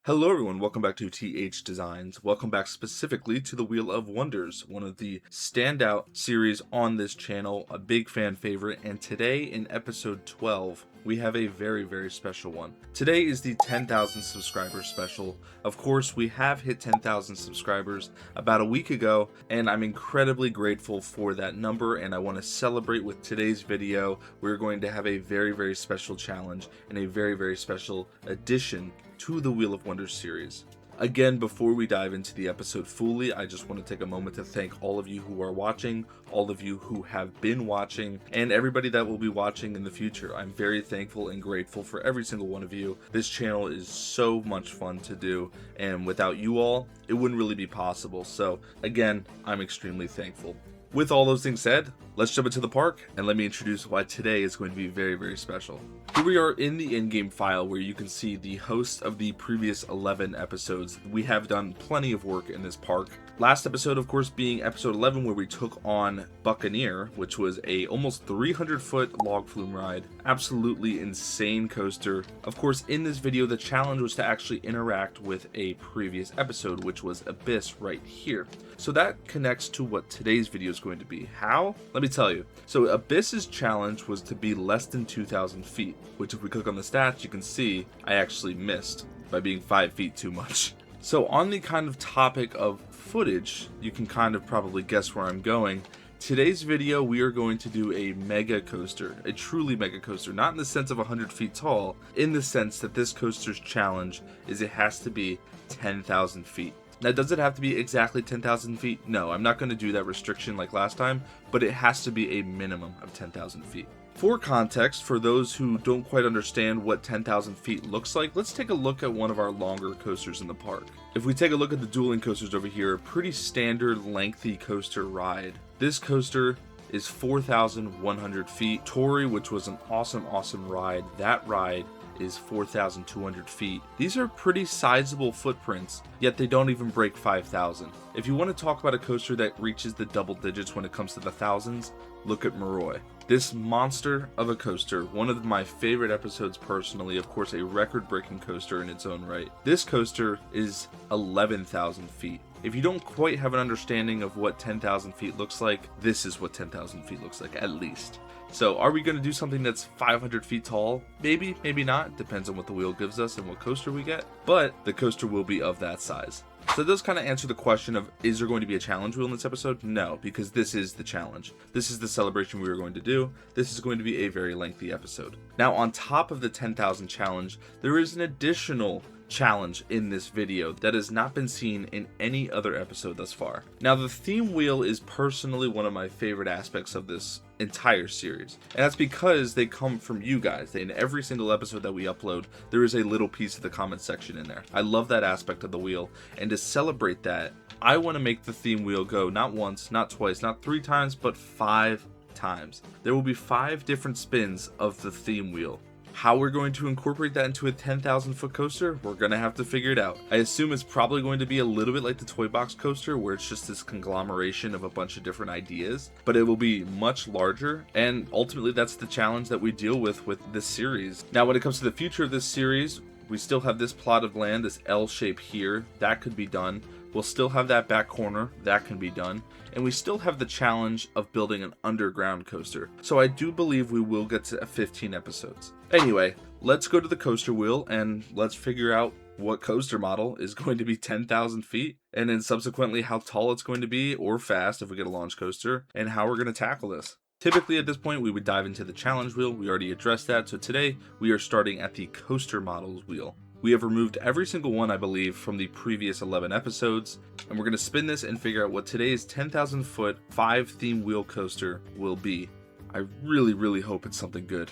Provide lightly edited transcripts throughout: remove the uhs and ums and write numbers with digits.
Hello everyone, welcome back to TH Designs. Welcome back specifically to the Wheel of Wonders, one of the standout series on this channel, a big fan favorite, and today in episode 12, we have a very special one. Today is the 10,000 subscriber special. Of course, we have hit 10,000 subscribers about a week ago, and I'm incredibly grateful for that number, and I want to celebrate with today's video. We're going to have a very special challenge and a very special addition to the Wheel of Wonders series. Again, before we dive into the episode fully, I just want to take a moment to thank all of you who are watching, all of you who have been watching, and everybody that will be watching in the future. I'm very thankful and grateful for every single one of you. This channel is so much fun to do, and without you all, it wouldn't really be possible. So again, I'm extremely thankful. With all those things said, let's jump into the park and let me introduce why today is going to be very special. Here we are in the in-game file where you can see the hosts of the previous 11 episodes. We have done plenty of work in this park. Last episode, of course, being episode 11, where we took on Buccaneer, which was a almost 300-foot log flume ride. Absolutely insane coaster. Of course, in this video, the challenge was to actually interact with a previous episode, which was Abyss right here. So that connects to what today's video is going to be. How? Let me tell you. So Abyss's challenge was to be less than 2,000 feet, which if we click on the stats, you can see I actually missed by being 5 feet too much. So on the kind of topic of footage, you can kind of probably guess where I'm going. Today's video, we are going to do a mega coaster, a truly mega coaster, not in the sense of 100 feet tall, in the sense that this coaster's challenge is it has to be 10,000 feet. Now, does it have to be exactly 10,000 feet? No, I'm not going to do that restriction like last time, but it has to be a minimum of 10,000 feet. For context, for those who don't quite understand what 10,000 feet looks like, let's take a look at one of our longer coasters in the park. If we take a look at the dueling coasters over here, a pretty standard lengthy coaster ride. This coaster is 4,100 feet. Tori, which was an awesome ride, that ride is 4,200 feet. These are pretty sizable footprints, yet they don't even break 5,000. If you want to talk about a coaster that reaches the double digits when it comes to the thousands, look at Moroi. This monster of a coaster, one of my favorite episodes personally, of course a record-breaking coaster in its own right. This coaster is 11,000 feet. If you don't quite have an understanding of what 10,000 feet looks like, this is what 10,000 feet looks like, at least. So are we going to do something that's 500 feet tall? Maybe, maybe not. Depends on what the wheel gives us and what coaster we get. But the coaster will be of that size. So that does kind of answer the question of, is there going to be a challenge wheel in this episode? No, because this is the challenge. This is the celebration we are going to do. This is going to be a very lengthy episode. Now, on top of the 10,000 challenge, there is an additional challenge in this video that has not been seen in any other episode thus far. Now, the theme wheel is personally one of my favorite aspects of this entire series, and that's because they come from you guys. In every single episode that we upload, there is a little piece of the comment section in there. I love that aspect of the wheel, and to celebrate that, I want to make the theme wheel go not once, not twice, not 3 times, but 5 times. There will be 5 different spins of the theme wheel. How we're going to incorporate that into a 10,000 foot coaster, we're going to have to figure it out. I assume it's probably going to be a little bit like the Toy Box coaster, where it's just this conglomeration of a bunch of different ideas, but it will be much larger, and ultimately that's the challenge that we deal with this series. Now, when it comes to the future of this series, we still have this plot of land, this L shape here, that could be done. We'll still have that back corner, that can be done. And we still have the challenge of building an underground coaster. So I do believe we will get to 15 episodes. Anyway, let's go to the coaster wheel and let's figure out what coaster model is going to be 10,000 feet. And then subsequently how tall it's going to be, or fast if we get a launch coaster, and how we're going to tackle this. Typically at this point we would dive into the challenge wheel. We already addressed that. So today we are starting at the coaster models wheel. We have removed every single one, I believe, from the previous 11 episodes, and we're going to spin this and figure out what today's 10,000 foot 5 theme wheel coaster will be. I really hope it's something good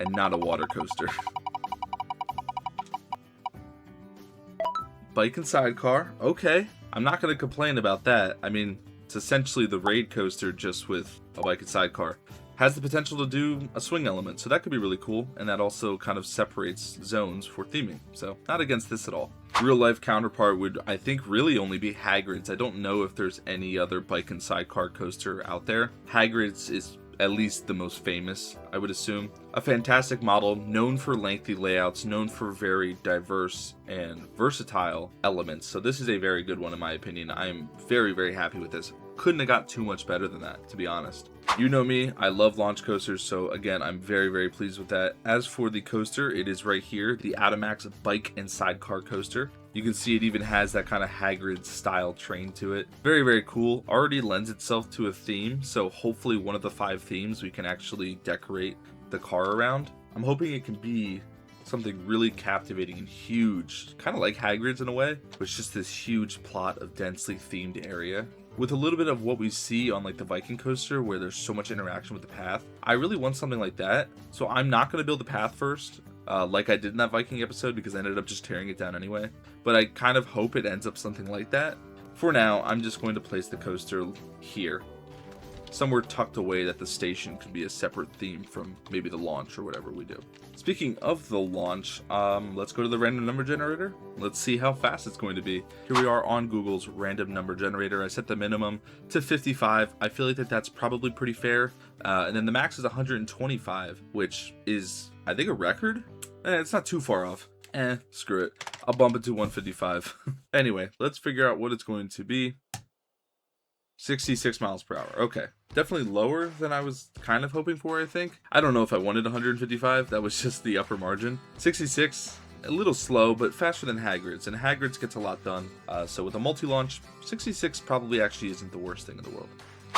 and not a water coaster. Bike and sidecar, okay. I'm not going to complain about that. I mean, it's essentially the raid coaster just with a bike and sidecar. Has the potential to do a swing element, so that could be really cool, and that also kind of separates zones for theming, so not against this at all. Real life counterpart would, I think, really only be Hagrid's. I don't know if there's any other bike and sidecar coaster out there. Hagrid's is at least the most famous, I would assume. A fantastic model, known for lengthy layouts, known for very diverse and versatile elements. So this is a very good one in my opinion. I am very, very happy with this. Couldn't have got too much better than that, to be honest. You know me, I love launch coasters, so again, I'm very, very pleased with that. As for the coaster, it is right here, the Atomax Bike and Sidecar Coaster. You can see it even has that kind of Hagrid style train to it. Very, very cool. Already lends itself to a theme, so hopefully one of the 5 themes we can actually decorate the car around. I'm hoping it can be something really captivating and huge, kind of like Hagrid's in a way, but it's just this huge plot of densely themed area. With a little bit of what we see on like the Viking coaster where there's so much interaction with the path, I really want something like that. So I'm not going to build the path first, like I did in that Viking episode, because I ended up just tearing it down anyway. But I kind of hope it ends up something like that. For now, I'm just going to place the coaster here, somewhere tucked away that the station can be a separate theme from maybe the launch or whatever we do. Speaking of the launch, let's go to the random number generator. Let's see how fast it's going to be. Here we are on Google's random number generator. I set the minimum to 55. I feel like that's probably pretty fair. And then the max is 125, which is, I think, a record. It's not too far off. Screw it. I'll bump it to 155. Anyway, let's figure out what it's going to be. 66 miles per hour. Okay. Definitely lower than I was kind of hoping for, I think. I don't know if I wanted 155. That was just the upper margin. 66, a little slow, but faster than Hagrid's. And Hagrid's gets a lot done. So with a multi-launch, 66 probably actually isn't the worst thing in the world.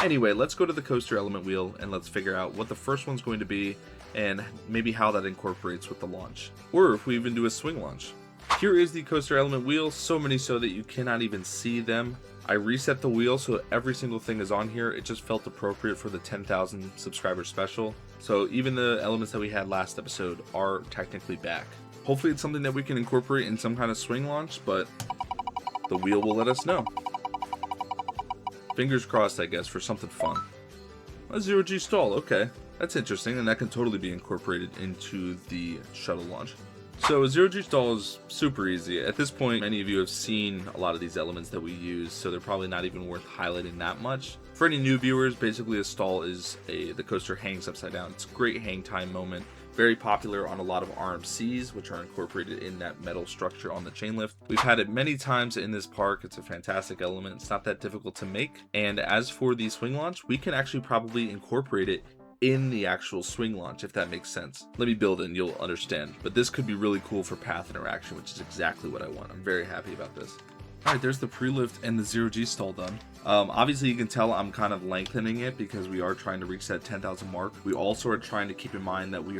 Anyway, let's go to the coaster element wheel and let's figure out what the first one's going to be and maybe how that incorporates with the launch. Or if we even do a swing launch. Here is the coaster element wheel, so many so that you cannot even see them. I reset the wheel so every single thing is on here. It just felt appropriate for the 10,000 subscriber special. So even the elements that we had last episode are technically back. Hopefully it's something that we can incorporate in some kind of swing launch, but the wheel will let us know. Fingers crossed, I guess, for something fun. A 0G stall, okay. That's interesting, and that can totally be incorporated into the shuttle launch. So a 0G stall is super easy. At this point, many of you have seen a lot of these elements that we use, so they're probably not even worth highlighting that much. For any new viewers, basically a stall is the coaster hangs upside down. It's a great hang time moment. Very popular on a lot of RMCs, which are incorporated in that metal structure on the chain lift. We've had it many times in this park. It's a fantastic element. It's not that difficult to make. And as for the swing launch, we can actually probably incorporate it in the actual swing launch, if that makes sense. Let me build it and you'll understand. But this could be really cool for path interaction, which is exactly what I want. I'm very happy about this. All right, there's the pre-lift and the 0G stall done. Obviously, you can tell I'm kind of lengthening it because we are trying to reach that 10,000 mark. We also are trying to keep in mind that we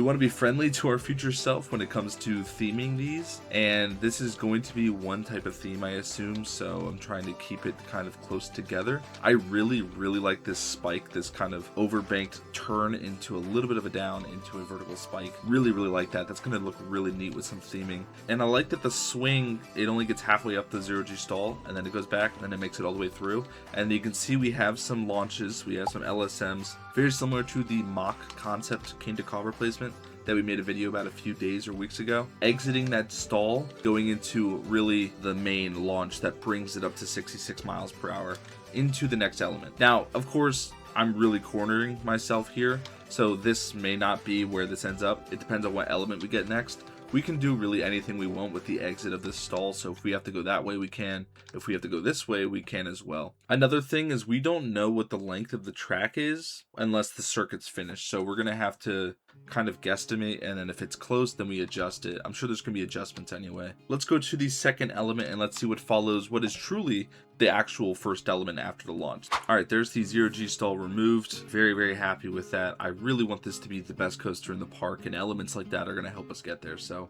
want to be friendly to our future self when it comes to theming these. And this is going to be one type of theme, I assume. So I'm trying to keep it kind of close together. I really, really like this spike, this kind of overbanked turn into a little bit of a down into a vertical spike. Really, really like that. That's going to look really neat with some theming. And I like that the swing, it only gets halfway up the 0G stall and then it goes back and then it makes it all the way through. And you can see we have some launches, we have some LSMs, very similar to the mock concept King to Call replacement that we made a video about a few days or weeks ago. Exiting that stall, going into really the main launch that brings it up to 66 miles per hour into the next element. Now, of course, I'm really cornering myself here, so this may not be where this ends up. It depends on what element we get next. We can do really anything we want with the exit of this stall, so if we have to go that way, we can. If we have to go this way, we can as well. Another thing is we don't know what the length of the track is unless the circuit's finished, so we're going to have to kind of guesstimate, and then if it's close, then we adjust it. I'm sure there's going to be adjustments anyway. Let's go to the second element, and let's see what follows what is truly the actual first element after the launch. All right, there's the 0G stall removed. Very, very happy with that. I really want this to be the best coaster in the park, and elements like that are going to help us get there. So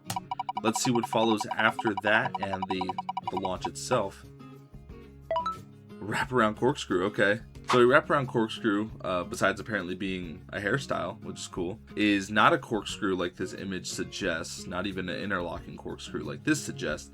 let's see what follows after that and the launch itself. Wraparound corkscrew, okay. So a wraparound corkscrew, besides apparently being a hairstyle, which is cool, is not a corkscrew like this image suggests, not even an interlocking corkscrew like this suggests.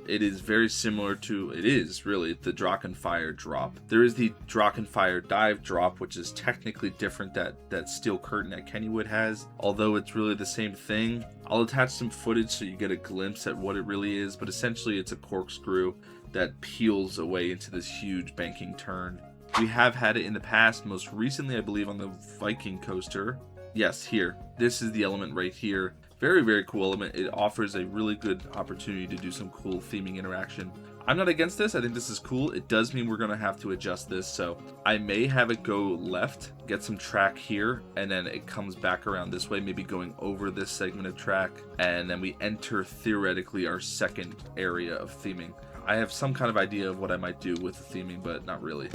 It is very similar to, it is really, the Drachenfire drop. There is the Drachenfire dive drop, which is technically different that steel curtain that Kennywood has, although it's really the same thing. I'll attach some footage so you get a glimpse at what it really is, but essentially it's a corkscrew that peels away into this huge banking turn. We have had it in the past, most recently I believe on the Viking coaster. Yes, here. This is the element right here. Very, very cool element. It offers a really good opportunity to do some cool theming interaction. I'm not against this. I think this is cool. It does mean we're going to have to adjust this, so I may have it go left, get some track here, and then it comes back around this way, maybe going over this segment of track, and then we enter, theoretically, our second area of theming. I have some kind of idea of what I might do with the theming, but not really.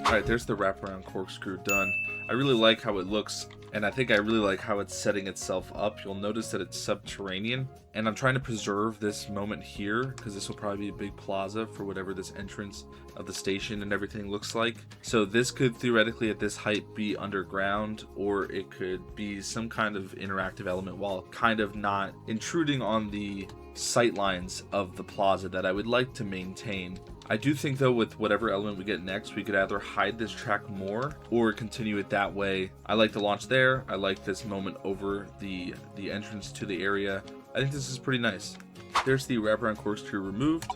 Alright, there's the wraparound corkscrew done. I really like how it looks, and I think I really like how it's setting itself up. You'll notice that it's subterranean, and I'm trying to preserve this moment here, because this will probably be a big plaza for whatever this entrance of the station and everything looks like. So this could theoretically at this height be underground, or it could be some kind of interactive element while kind of not intruding on the sightlines of the plaza that I would like to maintain. I do think though with whatever element we get next, we could either hide this track more or continue it that way. I like the launch there. I like this moment over the entrance to the area. I think this is pretty nice. There's the wraparound corkscrew removed.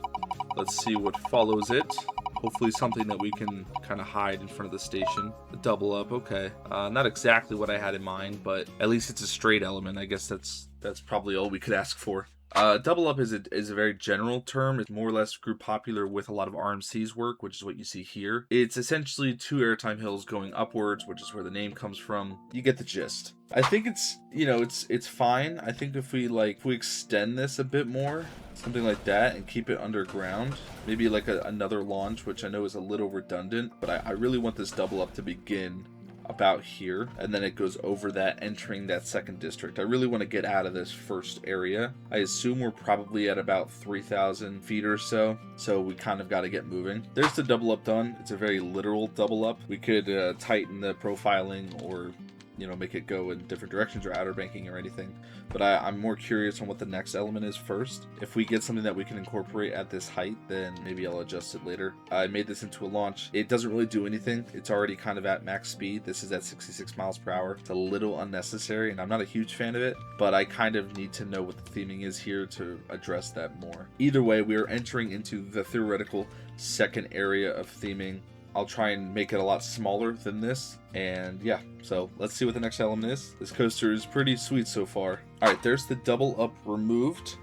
Let's see what follows it. Hopefully something that we can kind of hide in front of the station. A double up, okay. Not exactly what I had in mind, but at least it's a straight element. I guess that's probably all we could ask for. Double up is a very general term. It's more or less grew popular with a lot of RMC's work, which is what you see here. It's essentially two airtime hills going upwards, which is where the name comes from. You get the gist. I think it's, you know, it's fine. I think if we extend this a bit more, something like that, and keep it underground, maybe like another launch, which I know is a little redundant, but I really want this double up to begin about here, and then it goes over that, entering that second district. I really want to get out of this first area. I assume we're probably at about 3,000 feet or so we kind of got to get moving. There's the double up done. It's a very literal double up. We could tighten the profiling or, you know, make it go in different directions or outer banking or anything. But I'm more curious on what the next element is first. If we get something that we can incorporate at this height, then maybe I'll adjust it later. I made this into a launch. It doesn't really do anything. It's already kind of at max speed. This is at 66 miles per hour. It's a little unnecessary, and I'm not a huge fan of it, but I kind of need to know what the theming is here to address that more. Either way, we are entering into the theoretical second area of theming. I'll try and make it a lot smaller than this, and yeah, so let's see what the next element is. This coaster is pretty sweet so far. Alright, there's the double up removed.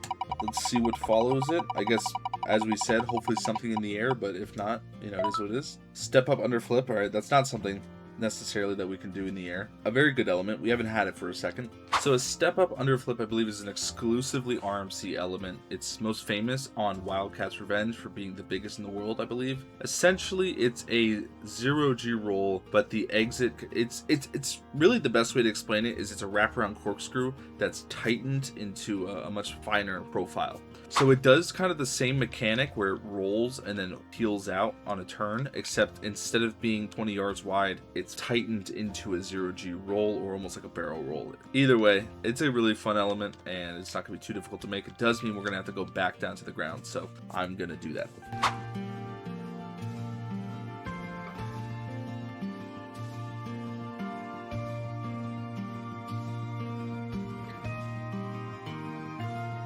Let's see what follows it. I guess, as we said, hopefully something in the air, but if not, you know, it is what it is. Step up under flip. Alright, that's not something necessarily that we can do in the air. A very good element. We haven't had it for a second. So a step up under flip, I believe, is an exclusively RMC element. It's most famous on Wildcat's Revenge for being the biggest in the world, I believe. Essentially, it's a 0G roll, but the exit, it's really the best way to explain it is it's a wraparound corkscrew that's tightened into a much finer profile. So it does kind of the same mechanic where it rolls and then peels out on a turn, except instead of being 20 yards wide, it's tightened into a 0G roll, or almost like a barrel roll. Either way, it's a really fun element, and it's not going to be too difficult to make. It does mean we're going to have to go back down to the ground, so I'm going to do that.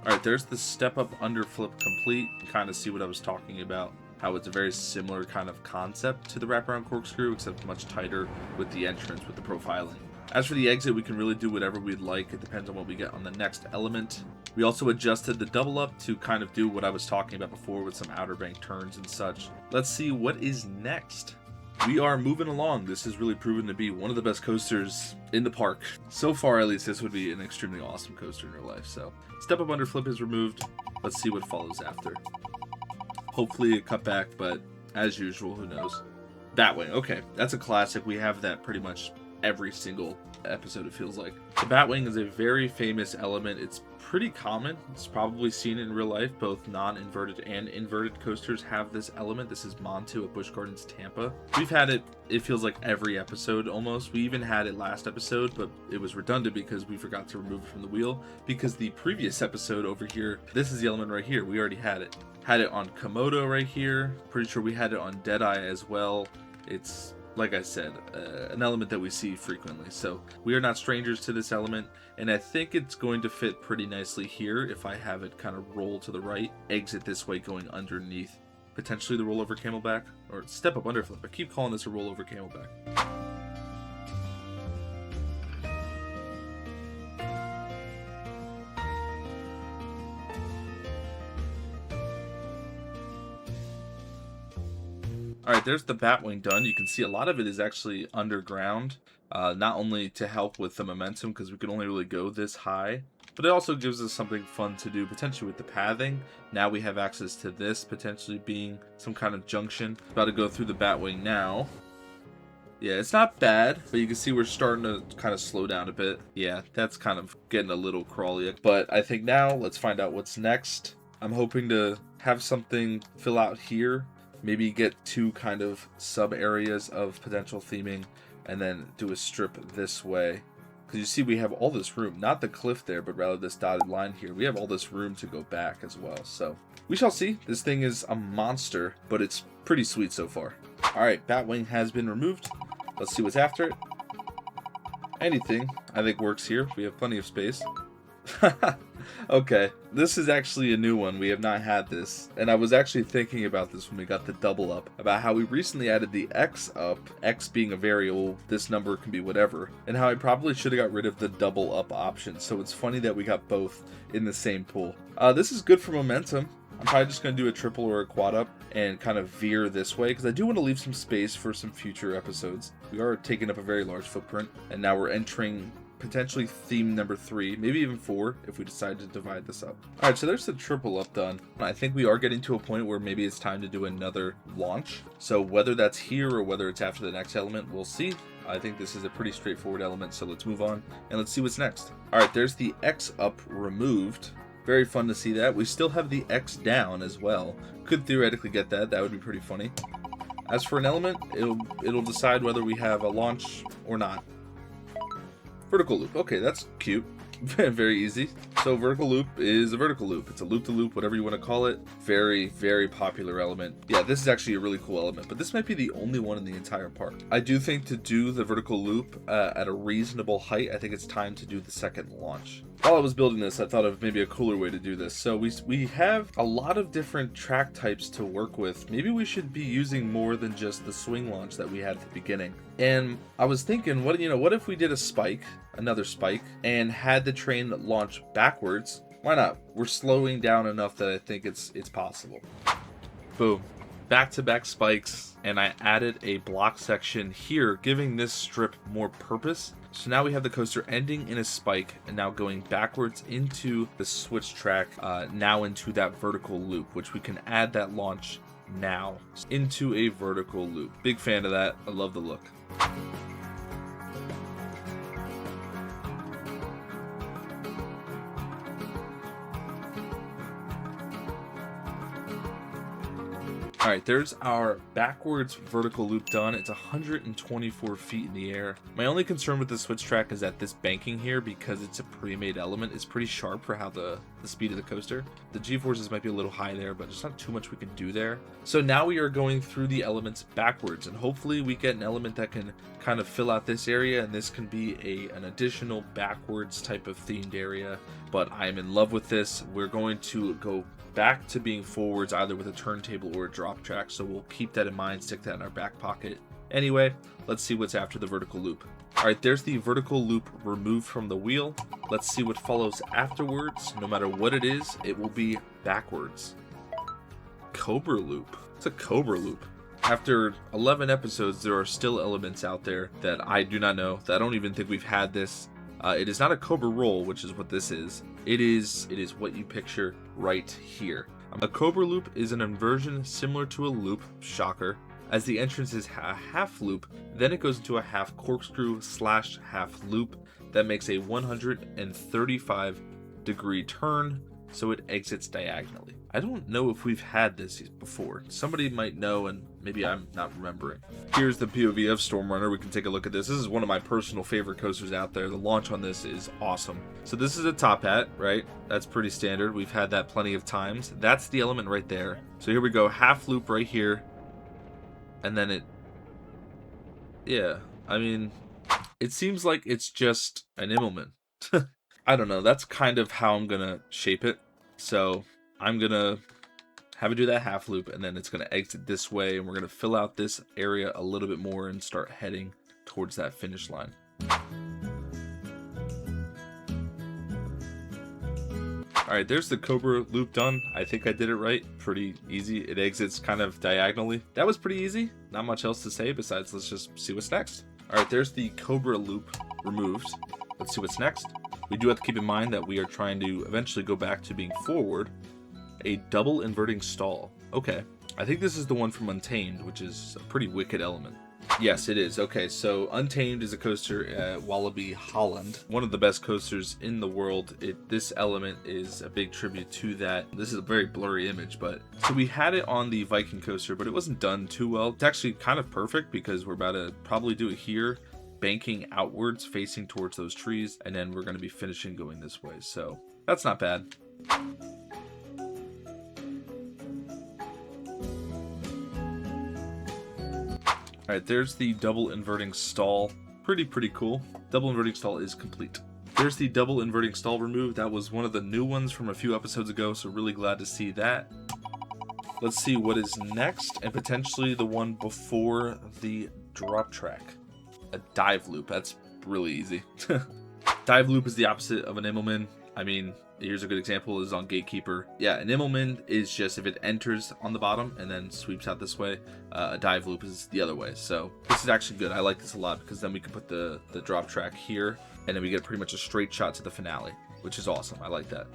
Alright, there's the step up under flip complete. You kind of see what I was talking about. How it's a very similar kind of concept to the wraparound corkscrew, except much tighter with the entrance, with the profiling. As for the exit, we can really do whatever we'd like. It depends on what we get on the next element. We also adjusted the double up to kind of do what I was talking about before with some outer bank turns and such. Let's see what is next. We are moving along. This has really proven to be one of the best coasters in the park. So far, at least, this would be an extremely awesome coaster in real life. So, step up under flip is removed. Let's see what follows after. Hopefully a cutback, but as usual, who knows. That way, okay. That's a classic. We have that pretty much every single episode, it feels like. The Batwing is a very famous element. It's pretty common. It's probably seen in real life. Both non-inverted and inverted coasters have this element. This is Montu at Busch Gardens, Tampa. We've had it feels like every episode almost. We even had it last episode, but it was redundant because we forgot to remove it from the wheel, because the previous episode over here, this is the element right here. We already had it. Had it on Komodo right here. Pretty sure we had it on Deadeye as well. It's, like I said, an element that we see frequently. So we are not strangers to this element, and I think it's going to fit pretty nicely here if I have it kind of roll to the right, exit this way going underneath potentially the rollover camelback, or step up underflip. I keep calling this a rollover camelback. Alright, there's the Batwing done. You can see a lot of it is actually underground, not only to help with the momentum, because we can only really go this high, but it also gives us something fun to do, potentially with the pathing. Now we have access to this, potentially being some kind of junction. About to go through the Batwing now. Yeah, it's not bad, but you can see we're starting to kind of slow down a bit. Yeah, that's kind of getting a little crawly. But I think now, let's find out what's next. I'm hoping to have something fill out here. Maybe get two kind of sub areas of potential theming, and then do a strip this way. Because you see we have all this room, not the cliff there, but rather this dotted line here. We have all this room to go back as well. So we shall see. This thing is a monster, but it's pretty sweet so far. Alright, Batwing has been removed. Let's see what's after it. Anything, I think, works here. We have plenty of space. Okay, this is actually a new one. We have not had this, and I was actually thinking about this when we got the double up, about how we recently added the X up, X being a variable, this number can be whatever, and how I probably should have got rid of the double up option. So it's funny that we got both in the same pool. This is good for momentum. I'm probably just going to do a triple or a quad up and kind of veer this way, because I do want to leave some space for some future episodes. We are taking up a very large footprint, and now we're entering potentially theme number 3, maybe even 4 if we decide to divide this up. Alright, so there's the triple up done. I think we are getting to a point where maybe it's time to do another launch. So whether that's here or whether it's after the next element, we'll see. I think this is a pretty straightforward element, so let's move on and let's see what's next. Alright, there's the X up removed. Very fun to see that. We still have the X down as well. Could theoretically get that. That would be pretty funny. As for an element, it'll decide whether we have a launch or not. Vertical loop. Okay, that's cute. Very easy. So vertical loop is a vertical loop. It's a loop-to-loop, whatever you want to call it. Very, very popular element. Yeah, this is actually a really cool element, but this might be the only one in the entire park. I do think to do the vertical loop at a reasonable height, I think it's time to do the second launch. While I was building this, I thought of maybe a cooler way to do this. So we have a lot of different track types to work with. Maybe we should be using more than just the swing launch that we had at the beginning. And I was thinking, what if we did a spike, another spike, and had the train launch backwards? Why not? We're slowing down enough that I think it's possible. Boom. Back-to-back spikes, and I added a block section here, giving this strip more purpose. So now we have the coaster ending in a spike and now going backwards into the switch track, now into that vertical loop, which we can add that launch now into a vertical loop. Big fan of that. I love the look. Alright, there's our backwards vertical loop done. It's 124 feet in the air. My only concern with the switch track is that this banking here, because it's a pre-made element, is pretty sharp for how the speed of the coaster. The G-forces might be a little high there, but there's not too much we can do there. So now we are going through the elements backwards, and hopefully we get an element that can kind of fill out this area, and this can be an additional backwards type of themed area. But I'm in love with this. We're going to go back to being forwards, either with a turntable or a drop track, so we'll keep that in mind, stick that in our back pocket. Anyway, let's see what's after the vertical loop. Alright, there's the vertical loop removed from the wheel. Let's see what follows afterwards. No matter what it is, it will be backwards. Cobra loop. It's a Cobra loop. After 11 episodes, there are still elements out there that I do not know, that I don't even think we've had this. It is not a Cobra roll, which is what this is. It is what you picture right here. A Cobra loop is an inversion similar to a loop, shocker, as the entrance is a half loop, then it goes into a half corkscrew / half loop that makes a 135-degree turn, so it exits diagonally. I don't know if we've had this before. Somebody might know, and maybe I'm not remembering. Here's the POV of Stormrunner. We can take a look at this. This is one of my personal favorite coasters out there. The launch on this is awesome. So this is a top hat, right? That's pretty standard. We've had that plenty of times. That's the element right there. So here we go, half loop right here. And then it... yeah, I mean, it seems like it's just an Immelman. I don't know. That's kind of how I'm going to shape it. So I'm going to have it do that half loop, and then it's going to exit this way, and we're going to fill out this area a little bit more and start heading towards that finish line. Alright, there's the Cobra loop done. I think I did it right. Pretty easy. It exits kind of diagonally. That was pretty easy. Not much else to say besides let's just see what's next. Alright, there's the Cobra loop removed. Let's see what's next. We do have to keep in mind that we are trying to eventually go back to being forward. A double inverting stall. Okay. I think this is the one from Untamed, which is a pretty wicked element. Yes, it is. Okay, so Untamed is a coaster at Wallaby Holland. One of the best coasters in the world. This element is a big tribute to that. This is a very blurry image, but... so we had it on the Viking coaster, but it wasn't done too well. It's actually kind of perfect because we're about to probably do it here, banking outwards, facing towards those trees, and then we're going to be finishing going this way. So that's not bad. Alright, there's the double inverting stall. Pretty cool. Double inverting stall is complete. There's the double inverting stall removed. That was one of the new ones from a few episodes ago, so really glad to see that. Let's see what is next, and potentially the one before the drop track. A dive loop. That's really easy. Dive loop is the opposite of an Immelman. I mean, here's a good example is on Gatekeeper. Yeah, an Immelman is just if it enters on the bottom and then sweeps out this way. A dive loop is the other way. So this is actually good. I like this a lot because then we can put the drop track here and then we get pretty much a straight shot to the finale, which is awesome. I like that.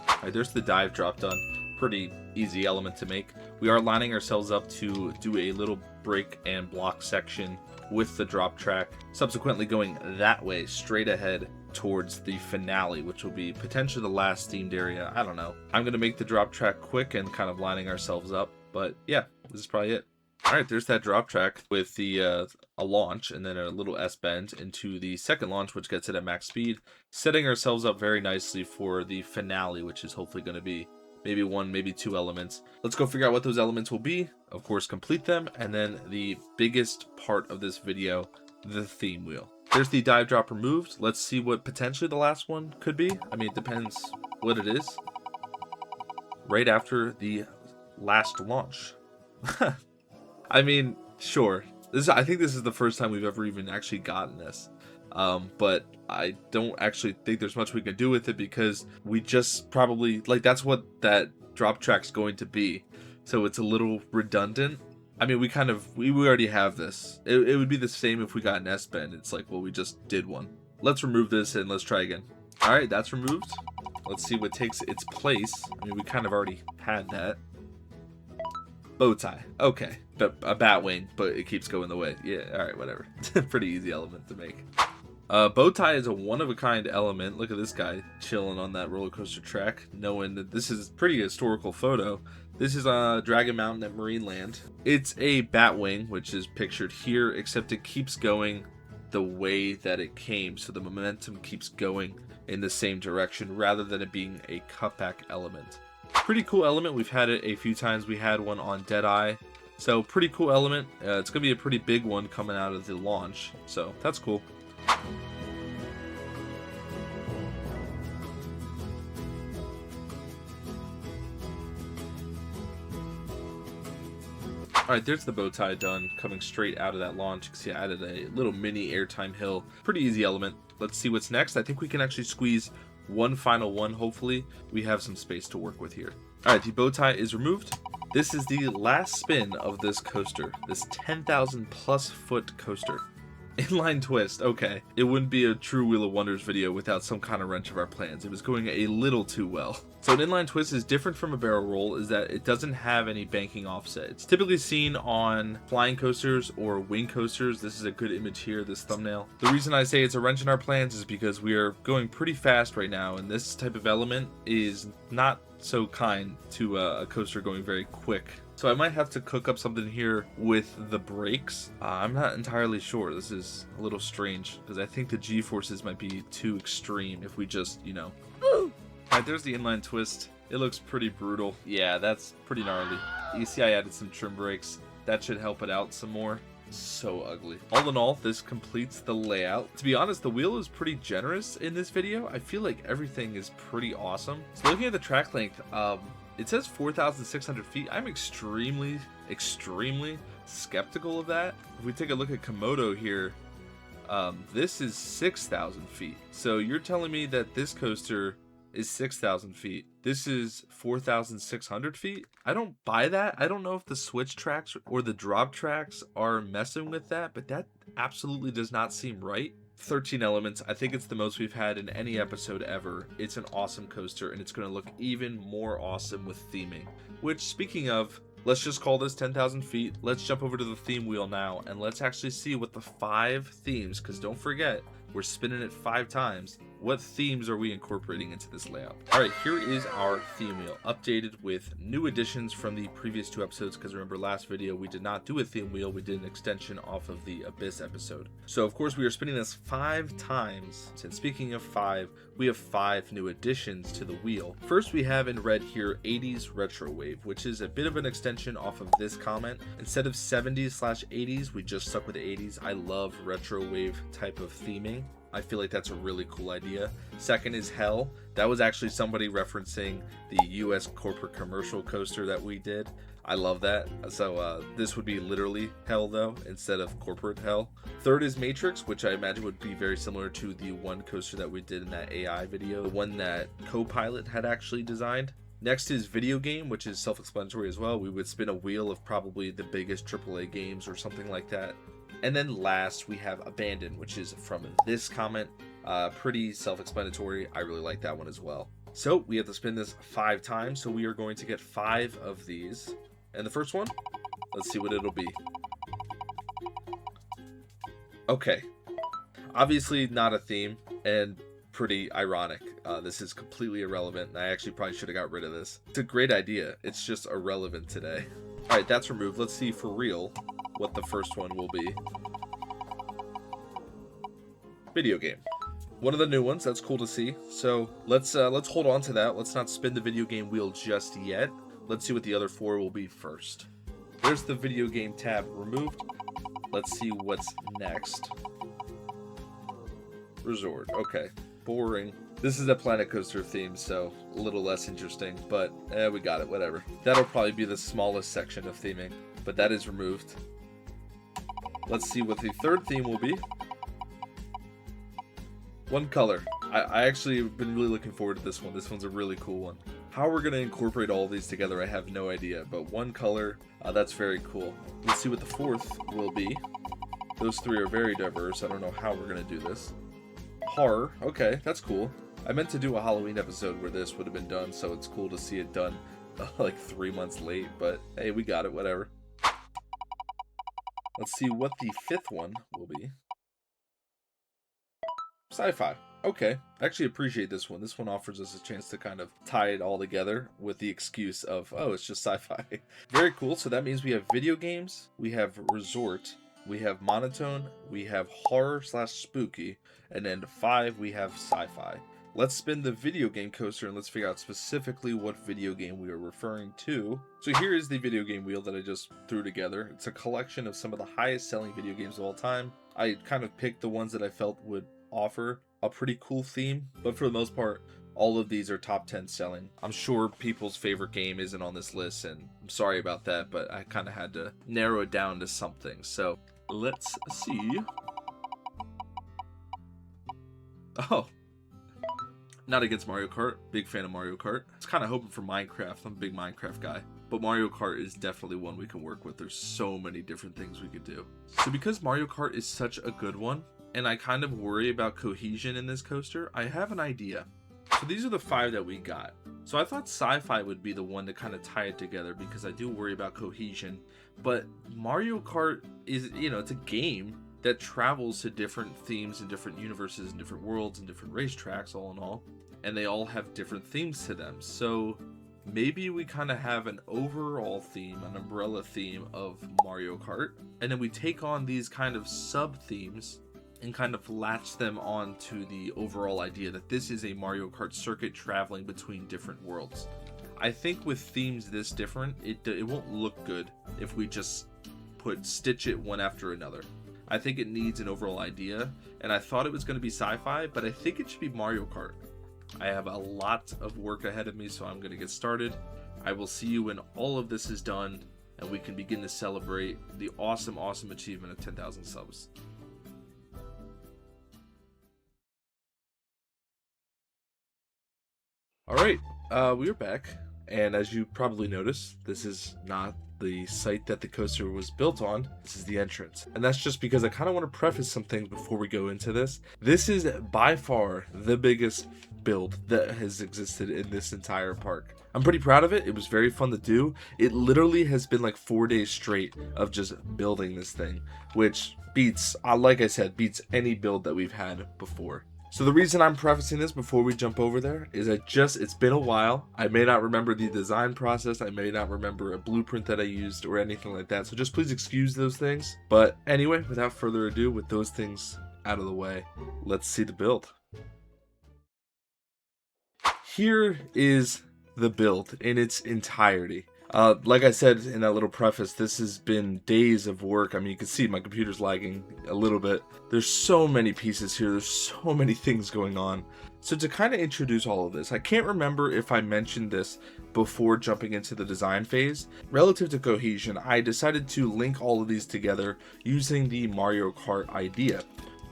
Alright, there's the dive drop done. Pretty easy element to make. We are lining ourselves up to do a little break and block section with the drop track, subsequently going that way straight ahead towards the finale, which will be potentially the last themed area. I don't know. I'm going to make the drop track quick and kind of lining ourselves up, but yeah, this is probably it. Alright, there's that drop track with the a launch and then a little S-bend into the second launch, which gets it at max speed, setting ourselves up very nicely for the finale, which is hopefully going to be maybe one, maybe two elements. Let's go figure out what those elements will be, of course complete them, and then the biggest part of this video, the theme wheel. There's the dive drop removed. Let's see what potentially the last one could be. I mean, it depends what it is. Right after the last launch. I mean, sure. I think this is the first time we've ever even actually gotten this. But I don't actually think there's much we can do with it because we just probably, like, that's what that drop track's going to be. So it's a little redundant. I mean, we already have this. It would be the same if we got an S-bend. It's like, well, we just did one. Let's remove this and let's try again. All right, that's removed. Let's see what takes its place. I mean, we kind of already had that. Bow tie. Okay. A bat wing, but it keeps going the way. Yeah, alright, whatever. Pretty easy element to make. Bow tie is a one-of-a-kind element. Look at this guy chilling on that roller coaster track, knowing that this is a pretty historical photo. This is Dragon Mountain at Marineland. It's a bat wing, which is pictured here, except it keeps going the way that it came, so the momentum keeps going in the same direction, rather than it being a cutback element. Pretty cool element. We've had it a few times. We had one on Deadeye. So pretty cool element. It's going to be a pretty big one coming out of the launch. So that's cool. Alright, there's the bow tie done, coming straight out of that launch. You can see I added a little mini airtime hill. Pretty easy element. Let's see what's next. I think we can actually squeeze one final one, hopefully. We have some space to work with here. Alright, the bow tie is removed. This is the last spin of this coaster, this 10,000 plus foot coaster. Inline twist, okay. It wouldn't be a true Wheel of Wonders video without some kind of wrench of our plans. It was going a little too well. So an inline twist is different from a barrel roll is that it doesn't have any banking offset. It's typically seen on flying coasters or wing coasters. This is a good image here, this thumbnail. The reason I say it's a wrench in our plans is because we are going pretty fast right now, and this type of element is not so kind to a coaster going very quick. So I might have to cook up something here with the brakes. I'm not entirely sure. This is a little strange because I think the G-forces might be too extreme if we just, you know. Alright, there's the inline twist. It looks pretty brutal. Yeah, that's pretty gnarly. You see I added some trim brakes. That should help it out some more. So ugly. All in all, this completes the layout. To be honest, the wheel is pretty generous in this video. I feel like everything is pretty awesome. So looking at the track length, it says 4,600 feet. I'm extremely skeptical of that. If we take a look at Komodo here, this is 6,000 feet. So you're telling me that this coaster is 6,000 feet. This is 4,600 feet? I don't buy that. I don't know if the switch tracks or the drop tracks are messing with that, but that absolutely does not seem right. 13 elements. I think it's the most we've had in any episode ever. It's an awesome coaster, and it's going to look even more awesome with theming. Which, speaking of, let's just call this 10,000 feet. Let's jump over to the theme wheel now, and let's actually see what the 5 themes, because don't forget, we're spinning it 5 times. What themes are we incorporating into this layout? All right, here is our theme wheel, updated with new additions from the previous 2 episodes, because remember last video we did not do a theme wheel, we did an extension off of the Abyss episode. So of course we are spinning this 5 times, and speaking of 5, we have 5 new additions to the wheel. First we have in red here 80s Retro Wave, which is a bit of an extension off of this comment. Instead of 70s/80s, we just stuck with the 80s. I love Retro Wave type of theming. I feel like that's a really cool idea. Second is Hell. That was actually somebody referencing the US corporate commercial coaster that we did. I love that. So this would be literally Hell though, instead of corporate Hell. Third is Matrix, which I imagine would be very similar to the one coaster that we did in that AI video, the one that Copilot had actually designed. Next is Video Game, which is self-explanatory as well. We would spin a wheel of probably the biggest AAA games or something like that. And then last, we have Abandon, which is from this comment. Pretty self-explanatory. I really like that one as well. So we have to spin this 5 times, so we are going to get 5 of these. And the first one, let's see what it'll be. Okay. Obviously not a theme, and pretty ironic. This is completely irrelevant, and I actually probably should have got rid of this. It's a great idea. It's just irrelevant today. Alright, that's removed. Let's see for real what the first one will be. Video Game. One of the new ones. That's cool to see. So let's hold on to that. Let's not spin the video game wheel just yet. Let's see what the other 4 will be first. There's the video game tab removed. Let's see what's next. Resort. Okay. Boring. This is a planet coaster theme, so a little less interesting, but we got it, whatever. That'll probably be the smallest section of theming, but that is removed. Let's see what the third theme will be. One color. I actually have been really looking forward to this one. This one's a really cool one. How we're going to incorporate all of these together, I have no idea, but one color, that's very cool. Let's see what the fourth will be. Those 3 are very diverse. I don't know how we're going to do this. Horror. Okay, that's cool. I meant to do a Halloween episode where this would have been done, so it's cool to see it done like 3 months late, but hey, we got it, whatever. Let's see what the 5th one will be. Sci-fi. Okay, I actually appreciate this one. This one offers us a chance to kind of tie it all together with the excuse of, oh, it's just sci-fi. Very cool. So that means we have video games, we have resort, we have monotone, we have horror/spooky, and then 5 we have sci-fi. Let's spin the video game coaster and let's figure out specifically what video game we are referring to. So here is the video game wheel that I just threw together. It's a collection of some of the highest selling video games of all time. I kind of picked the ones that I felt would offer a pretty cool theme, but for the most part, all of these are top 10 selling. I'm sure people's favorite game isn't on this list, and I'm sorry about that, but I kind of had to narrow it down to something. So let's see. Oh, Not against Mario Kart, big fan of Mario Kart. I was kind of hoping for Minecraft, I'm a big Minecraft guy. But Mario Kart is definitely one we can work with. There's so many different things we could do. So because Mario Kart is such a good one, and I kind of worry about cohesion in this coaster, I have an idea. So these are the 5 that we got. So I thought sci-fi would be the one to kind of tie it together because I do worry about cohesion. But Mario Kart is, it's a game that travels to different themes and different universes and different worlds and different racetracks all in all. And they all have different themes to them. So maybe we kind of have an overall theme, an umbrella theme of Mario Kart. And then we take on these kind of sub-themes and kind of latch them on to the overall idea that this is a Mario Kart circuit traveling between different worlds. I think with themes this different, it won't look good if we just stitch it one after another. I think it needs an overall idea, and I thought it was going to be sci-fi, but I think it should be Mario Kart. I have a lot of work ahead of me, so I'm going to get started. I will see you when all of this is done, and we can begin to celebrate the awesome, awesome achievement of 10,000 subs. Alright, we are back, and as you probably noticed, this is not the site that the coaster was built on. This is the entrance. And that's just because I kind of want to preface some things before we go into this. This is by far the biggest build that has existed in this entire park. I'm pretty proud of it. It was very fun to do. It literally has been like 4 days straight of just building this thing, which beats, like I said, beats any build that we've had before. So the reason I'm prefacing this before we jump over there is it's been a while. I may not remember the design process. I may not remember a blueprint that I used or anything like that. So just please excuse those things. But anyway, without further ado, with those things out of the way, let's see the build. Here is the build in its entirety. Like I said in that little preface, this has been days of work. I mean, you can see my computer's lagging a little bit. There's so many pieces here. There's so many things going on. So to kind of introduce all of this, I can't remember if I mentioned this before jumping into the design phase. Relative to cohesion, I decided to link all of these together using the Mario Kart idea.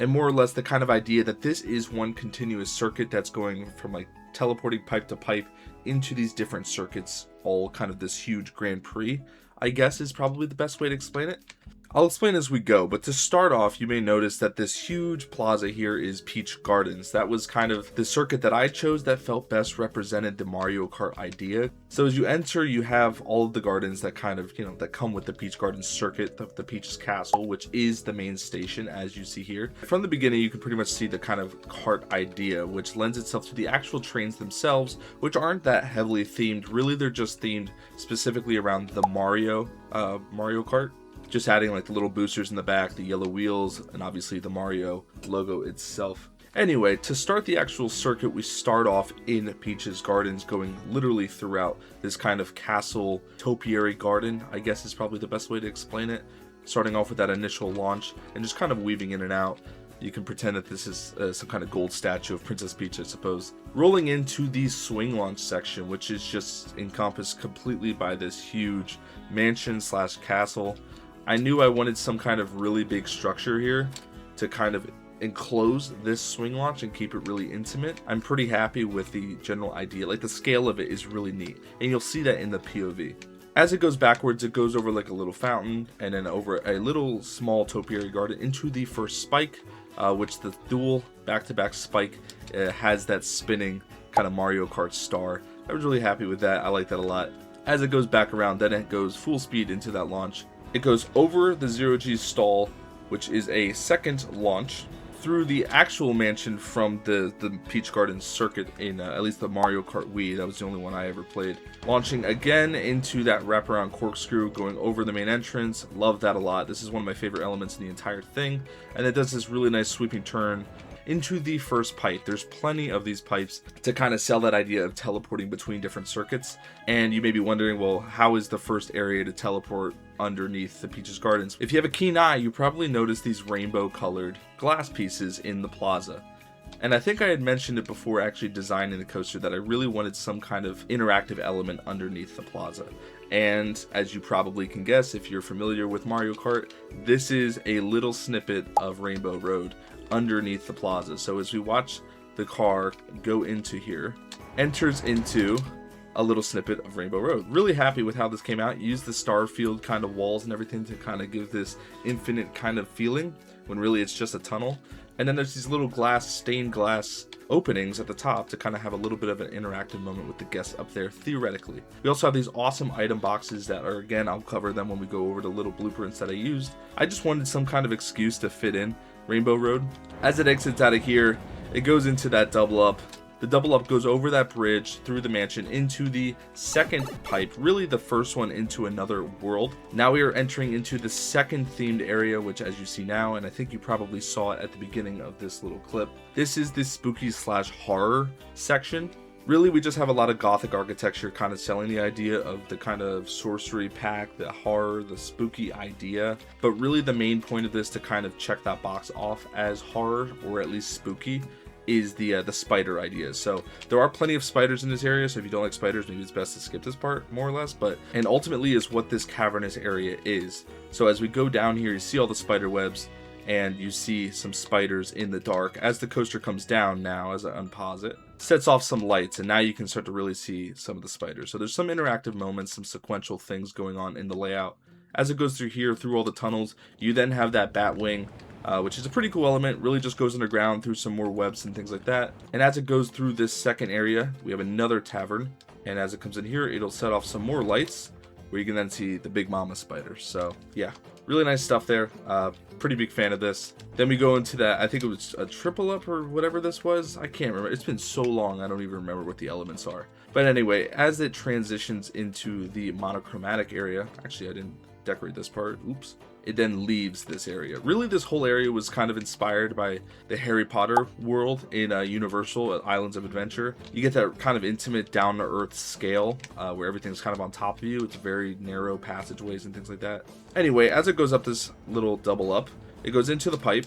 And more or less the kind of idea that this is one continuous circuit that's going from like teleporting pipe to pipe into these different circuits, all kind of this huge Grand Prix, I guess is probably the best way to explain it. I'll explain as we go, but to start off, you may notice that this huge plaza here is Peach Gardens. That was kind of the circuit that I chose that felt best represented the Mario Kart idea. So as you enter, you have all of the gardens that kind of, that come with the Peach Gardens circuit, the Peach's Castle, which is the main station, as you see here. From the beginning, you can pretty much see the kind of kart idea, which lends itself to the actual trains themselves, which aren't that heavily themed. Really, they're just themed specifically around the Mario Kart. Just adding like the little boosters in the back, the yellow wheels, and obviously the Mario logo itself. Anyway, to start the actual circuit, we start off in Peach's Gardens, going literally throughout this kind of castle topiary garden, I guess is probably the best way to explain it. Starting off with that initial launch and just kind of weaving in and out. You can pretend that this is some kind of gold statue of Princess Peach, I suppose. Rolling into the swing launch section, which is just encompassed completely by this huge mansion slash castle. I knew I wanted some kind of really big structure here to kind of enclose this swing launch and keep it really intimate. I'm pretty happy with the general idea. Like the scale of it is really neat, and you'll see that in the POV. As it goes backwards, it goes over like a little fountain and then over a little small topiary garden into the first spike, which the dual back-to-back spike has that spinning kind of Mario Kart star. I was really happy with that. I like that a lot. As it goes back around, then it goes full speed into that launch. It goes over the zero-G stall, which is a second launch, through the actual mansion from the Peach Gardens circuit in at least the Mario Kart Wii. That was the only one I ever played. Launching again into that wraparound corkscrew, going over the main entrance. Love that a lot. This is one of my favorite elements in the entire thing. And it does this really nice sweeping turn into the first pipe. There's plenty of these pipes to kind of sell that idea of teleporting between different circuits. And you may be wondering, well, how is the first area to teleport underneath the Peach's Gardens? If you have a keen eye, you probably noticed these rainbow colored glass pieces in the plaza. And I think I had mentioned it before actually designing the coaster that I really wanted some kind of interactive element underneath the plaza. And as you probably can guess, if you're familiar with Mario Kart, this is a little snippet of Rainbow Road underneath the plaza. So as we watch the car go into here, enters into a little snippet of Rainbow Road. Really happy with how this came out. Use the Starfield kind of walls and everything to kind of give this infinite kind of feeling when really it's just a tunnel. And then there's these little stained glass openings at the top to kind of have a little bit of an interactive moment with the guests up there, theoretically. We also have these awesome item boxes that are, again, I'll cover them when we go over the little blueprints that I used. I just wanted some kind of excuse to fit in Rainbow Road. As it exits out of here, it goes into that double up. The double up goes over that bridge through the mansion into the second pipe, really the first one into another world. Now we are entering into the second themed area, which as you see now, and I think you probably saw it at the beginning of this little clip, this is the spooky / horror section. Really, we just have a lot of gothic architecture kind of selling the idea of the kind of sorcery pack, the horror, the spooky idea. But really the main point of this, to kind of check that box off as horror or at least spooky, is the spider idea. So there are plenty of spiders in this area, so if you don't like spiders, maybe it's best to skip this part, more or less. And ultimately is what this cavernous area is. So as we go down here, you see all the spider webs, and you see some spiders in the dark. As the coaster comes down now, as I unpause it, sets off some lights, and now you can start to really see some of the spiders. So there's some interactive moments, some sequential things going on in the layout. As it goes through here, through all the tunnels, you then have that bat wing, which is a pretty cool element. Really just goes underground through some more webs and things like that. And as it goes through this second area, we have another tavern. And as it comes in here, it'll set off some more lights where you can then see the big mama spiders. So yeah, really nice stuff there. Pretty big fan of this. Then we go into that, I think it was a triple up or whatever this was. I can't remember. It's been so long, I don't even remember what the elements are. But anyway, as it transitions into the monochromatic area, actually I didn't decorate this part, oops. It then leaves this area. Really, this whole area was kind of inspired by the Harry Potter world in Universal at Islands of Adventure. You get that kind of intimate, down-to-earth scale where everything's kind of on top of you. It's very narrow passageways and things like that. Anyway, as it goes up this little double up, it goes into the pipe,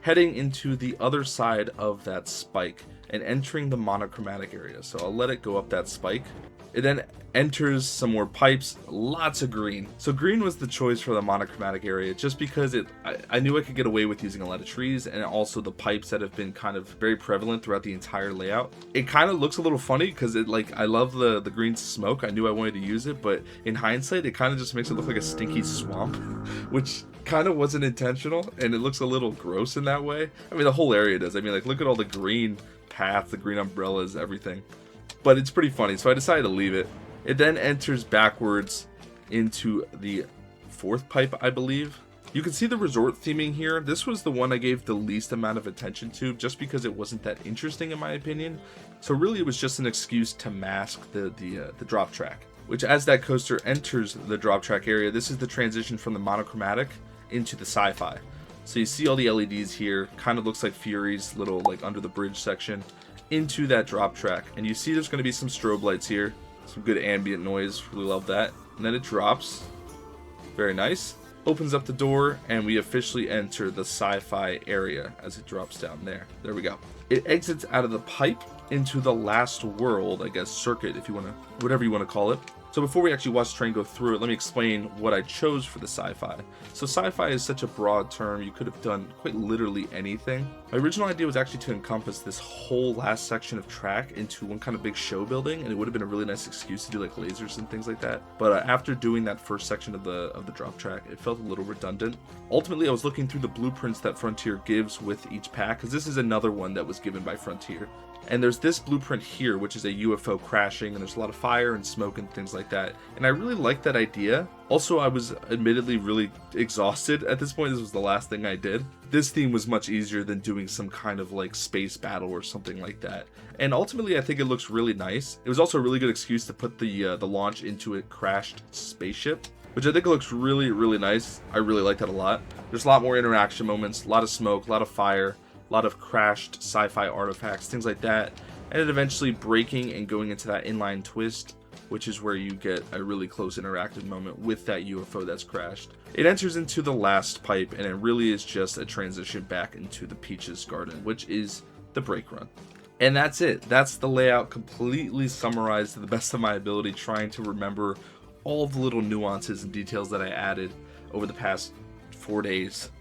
heading into the other side of that spike and entering the monochromatic area. So I'll let it go up that spike. It then enters some more pipes, lots of green. So green was the choice for the monochromatic area just because I knew I could get away with using a lot of trees, and also the pipes that have been kind of very prevalent throughout the entire layout. It kind of looks a little funny because I love the green smoke. I knew I wanted to use it, but in hindsight, it kind of just makes it look like a stinky swamp, which kind of wasn't intentional, and it looks a little gross in that way. I mean, the whole area does. I mean, like, look at all the green paths, the green umbrellas, everything. But it's pretty funny, so I decided to leave it. It then enters backwards into the fourth pipe, I believe. You can see the resort theming here. This was the one I gave the least amount of attention to, just because it wasn't that interesting in my opinion. So really it was just an excuse to mask the drop track, which as that coaster enters the drop track area, this is the transition from the monochromatic into the sci-fi. So you see all the LEDs here, kind of looks like Fury's little like under the bridge section, into that drop track. And you see there's going to be some strobe lights here, some good ambient noise, really love that. And then it drops, very nice, opens up the door, and we officially enter the sci-fi area as it drops down there. There we go. It exits out of the pipe into the last world, I guess, circuit, if you want to, whatever you want to call it. So before we actually watch the train go through it, let me explain what I chose for the sci-fi. So sci-fi is such a broad term, you could have done quite literally anything. My original idea was actually to encompass this whole last section of track into one kind of big show building, and it would have been a really nice excuse to do like lasers and things like that. But after doing that first section of the drop track, it felt a little redundant. Ultimately, I was looking through the blueprints that Frontier gives with each pack, because this is another one that was given by Frontier. And there's this blueprint here, which is a UFO crashing, and there's a lot of fire and smoke and things like that. And I really liked that idea. Also, I was admittedly really exhausted at this point. This was the last thing I did. This theme was much easier than doing some kind of like space battle or something like that. And ultimately, I think it looks really nice. It was also a really good excuse to put the launch into a crashed spaceship, which I think looks really, really nice. I really like that a lot. There's a lot more interaction moments, a lot of smoke, a lot of fire, a lot of crashed sci-fi artifacts, things like that, and it eventually breaking and going into that inline twist, which is where you get a really close interactive moment with that UFO that's crashed. It enters into the last pipe, and it really is just a transition back into the Peaches Garden, which is the brake run. And that's it. That's the layout completely summarized to the best of my ability, trying to remember all of the little nuances and details that I added over the past 4 days.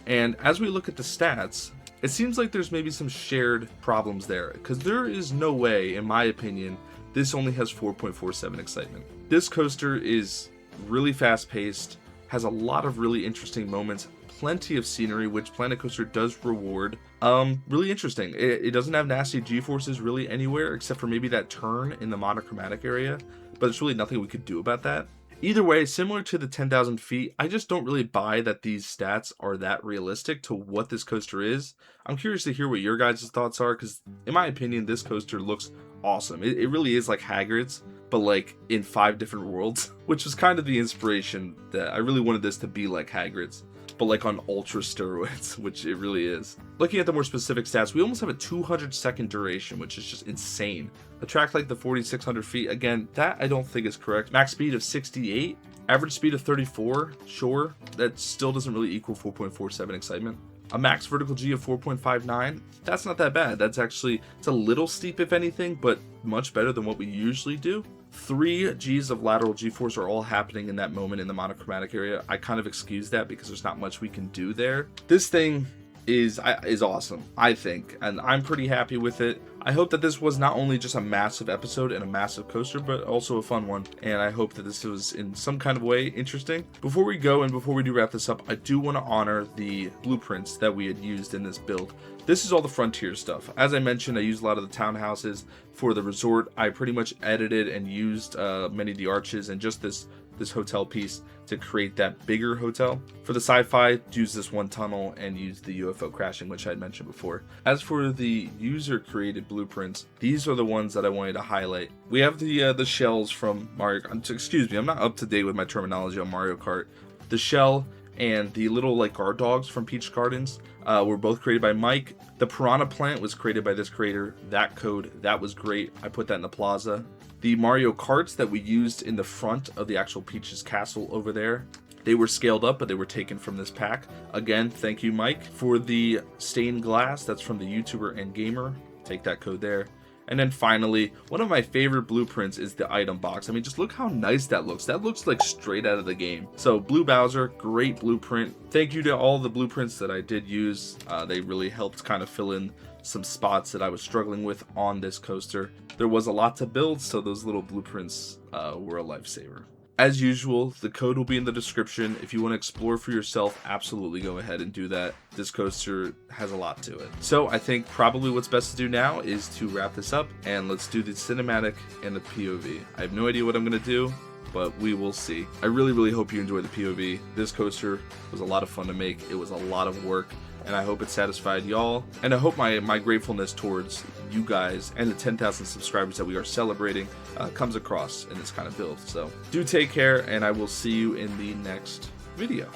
And as we look at the stats, It seems like there's maybe some shared problems there, because there is no way, in my opinion, this only has 4.47 excitement. This coaster is really fast-paced, has a lot of really interesting moments, plenty of scenery, which Planet Coaster does reward. Really interesting. It doesn't have nasty G-forces really anywhere, except for maybe that turn in the monochromatic area, but there's really nothing we could do about that. Either way, similar to the 10,000 feet, I just don't really buy that these stats are that realistic to what this coaster is. I'm curious to hear what your guys' thoughts are, because in my opinion, this coaster looks awesome. It really is like Hagrid's, but like in 5 different worlds, which was kind of the inspiration that I really wanted this to be like Hagrid's, but like on ultra steroids, which it really is. Looking at the more specific stats, we almost have a 200-second duration, which is just insane. A track like the 4,600 feet, again, that I don't think is correct. Max speed of 68, average speed of 34, sure, that still doesn't really equal 4.47 excitement. A max vertical G of 4.59, that's not that bad. That's actually, it's a little steep if anything, but much better than what we usually do. 3 G's of lateral G-force are all happening in that moment in the monochromatic area. I kind of excuse that because there's not much we can do there. This thing is awesome, I think, and I'm pretty happy with it. I hope that this was not only just a massive episode and a massive coaster, but also a fun one, and I hope that this was in some kind of way interesting. Before we go and before we do wrap this up, I do want to honor the blueprints that we had used in this build. This is all the Frontier stuff. As I mentioned, I used a lot of the townhouses. For the resort, I pretty much edited and used many of the arches and just this hotel piece to create that bigger hotel. For the sci-fi, use this one tunnel and use the UFO crashing, which I had mentioned before. As for the user created blueprints, these are the ones that I wanted to highlight. We have the shells from Mario. Excuse me, I'm not up to date with my terminology on Mario Kart. The shell and the little like guard dogs from Peach Gardens were both created by Mike. The piranha plant was created by this creator. That code, that was great. I put that in the plaza. The Mario Karts that we used in the front of the actual Peach's castle over there, they were scaled up, but they were taken from this pack. Again, thank you, Mike. For the stained glass, that's from the YouTuber and gamer. Take that code there. And then finally, one of my favorite blueprints is the item box. I mean, just look how nice that looks. That looks like straight out of the game. So Blue Bowser, great blueprint. Thank you to all the blueprints that I did use. They really helped kind of fill in some spots that I was struggling with on this coaster. There was a lot to build, so those little blueprints were a lifesaver. As usual, the code will be in the description. If you want to explore for yourself, absolutely go ahead and do that. This coaster has a lot to it. So I think probably what's best to do now is to wrap this up, and let's do the cinematic and the POV. I have no idea what I'm going to do, but we will see. I really hope you enjoy the POV. This coaster was a lot of fun to make. It was a lot of work, and I hope it satisfied y'all. And I hope my gratefulness towards you guys and the 10,000 subscribers that we are celebrating comes across in this kind of build. So do take care, and I will see you in the next video.